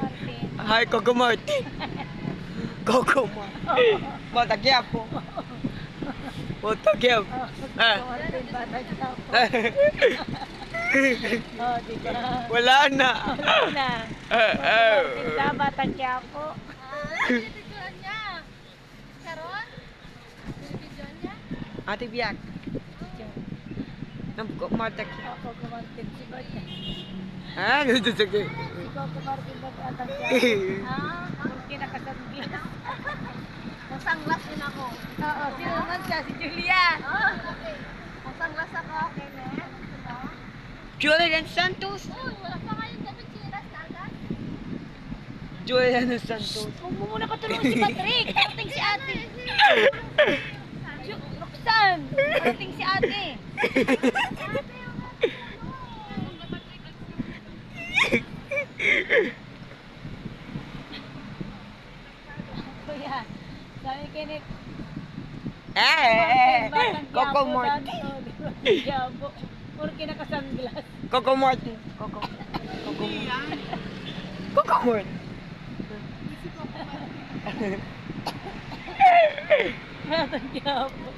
Martin. Hi, Coco Martin. Coco Martin. Bata Quiapo. Bata Quiapo. Coco Martin, Bata Quiapo. Oh, di ba? Wala na. Wala na. Coco Martin ka, Bata Quiapo. Pinipidyoan niya. Karon? Pinipidyoan niya? Ate Biak. Ng Coco Martin. Coco Martin, si Bata. Ah, sige. Si Coco Martin, Bata Quiapo. Kung kinakasanglas. Masanglas din ako. Oo, sino naman siya? Si Julia. Okay. Masanglas ako. Okay, ne? Julian Santos. Uy, wala pa kayong damit chiras na agad? Julian Santos. Huwag mo muna patulungan si Patrick. Parating si ate. Roxanne, parating si ate. Kuya, sabi kinit. Coco Martin. Yabo. Porque nakasanglas. Coco Martin. Coco. Coco Martin. Coco Martin. Yabo.